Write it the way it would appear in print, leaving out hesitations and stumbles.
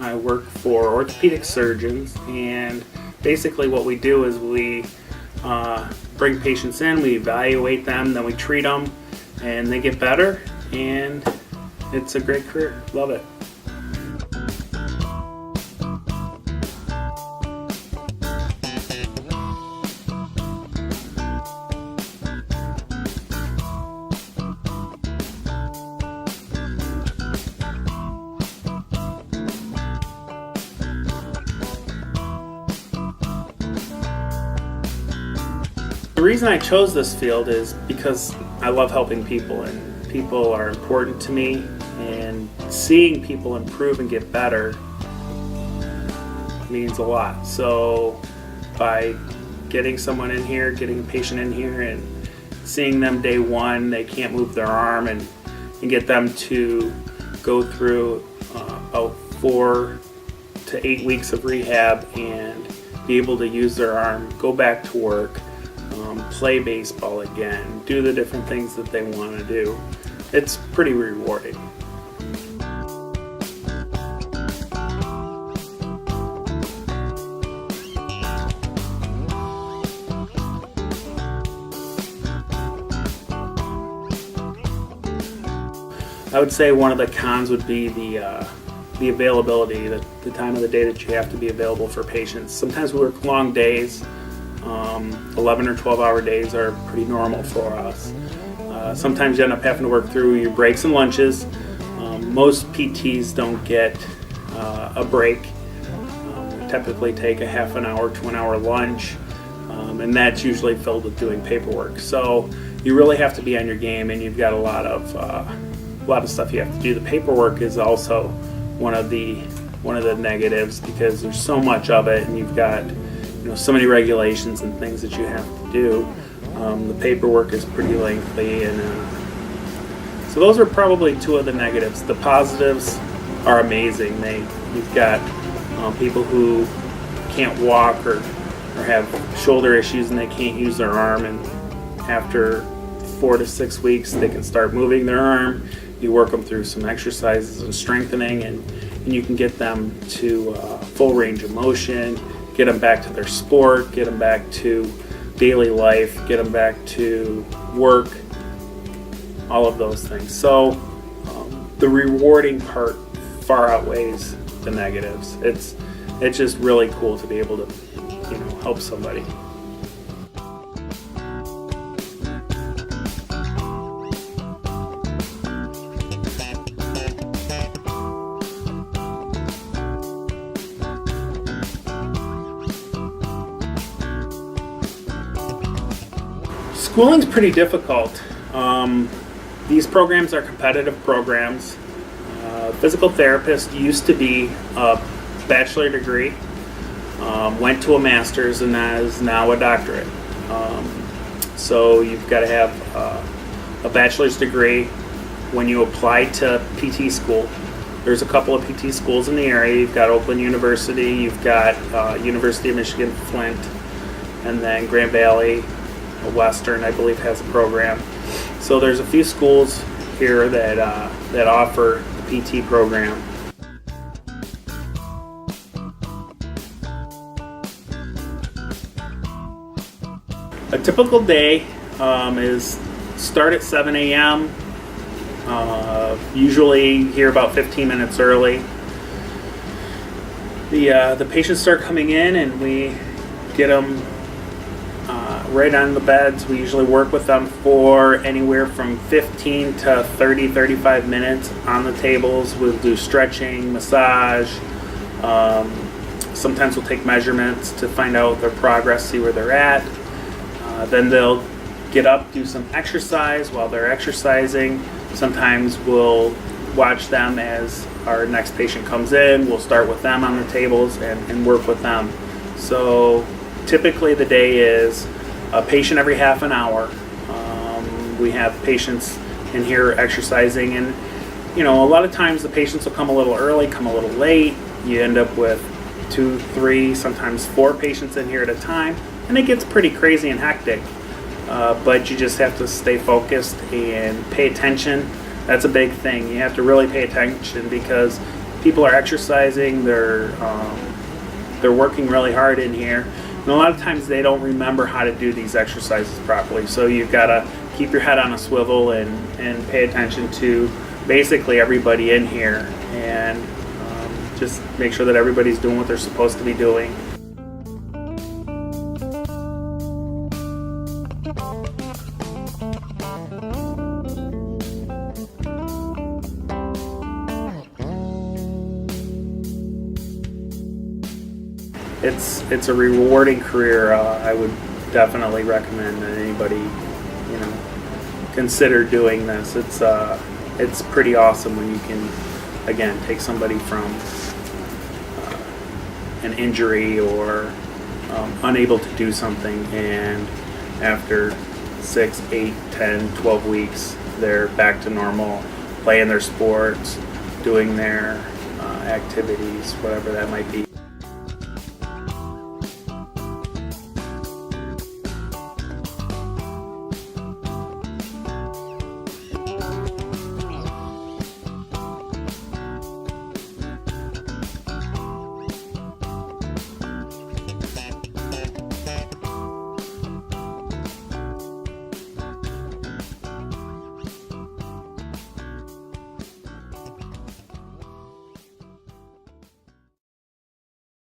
I work for orthopedic surgeons, and basically what we do is we bring patients in, we evaluate them, then we treat them, and they get better, and it's a great career. Love it. The reason I chose this field is because I love helping people, and people are important to me, and seeing people improve and get better means a lot. So by getting someone in here, getting a patient in here and seeing them day one, they can't move their arm, and get them to go through about 4 to 8 weeks of rehab and be able to use their arm, go back to work, play baseball again, do the different things that they want to do. It's pretty rewarding. I would say one of the cons would be the availability, the time of the day that you have to be available for patients. Sometimes we work long days. 11 or 12-hour days are pretty normal for us. Sometimes you end up having to work through your breaks and lunches. Most PTs don't get a break. We typically take a half an hour to an hour lunch, and that's usually filled with doing paperwork. So you really have to be on your game, and you've got a lot of stuff you have to do. The paperwork is also one of the negatives, because there's so much of it, and you've got so many regulations and things that you have to do. The paperwork is pretty lengthy, and so those are probably two of the negatives. The positives are amazing. You've got people who can't walk or have shoulder issues and they can't use their arm, and after 4 to 6 weeks they can start moving their arm. You work them through some exercises and strengthening, and you can get them to full range of motion, get them back to their sport, get them back to daily life, get them back to work, all of those things. So the rewarding part far outweighs the negatives. It's just really cool to be able to help somebody. Schooling's pretty difficult. These programs are competitive programs. Physical therapist used to be a bachelor degree, went to a master's, and that is now a doctorate. So you've got to have a bachelor's degree when you apply to PT school. There's a couple of PT schools in the area. You've got Oakland University, you've got University of Michigan Flint, and then Grand Valley Western, I believe, has a program. So there's a few schools here that offer the PT program. A typical day is start at 7 a.m. Usually here about 15 minutes early. The patients start coming in, and we get them right on the beds. We usually work with them for anywhere from 15 to 35 minutes on the tables. We'll do stretching, massage. Sometimes we'll take measurements to find out their progress, see where they're at. Then they'll get up, do some exercise while they're exercising. Sometimes we'll watch them as our next patient comes in. We'll start with them on the tables and work with them. So typically the day is a patient every half an hour. We have patients in here exercising, and a lot of times the patients will come a little early, come a little late. You end up with 2, 3, sometimes 4 patients in here at a time, and it gets pretty crazy and hectic. But you just have to stay focused and pay attention. That's a big thing. You have to really pay attention, because people are exercising, they're working really hard in here, and a lot of times they don't remember how to do these exercises properly. So you've got to keep your head on a swivel and pay attention to basically everybody in here, and just make sure that everybody's doing what they're supposed to be doing. It's a rewarding career. I would definitely recommend that anybody, consider doing this. It's pretty awesome when you can, again, take somebody from an injury or unable to do something, and after 6, 8, 10, 12 weeks, they're back to normal, playing their sports, doing their activities, whatever that might be.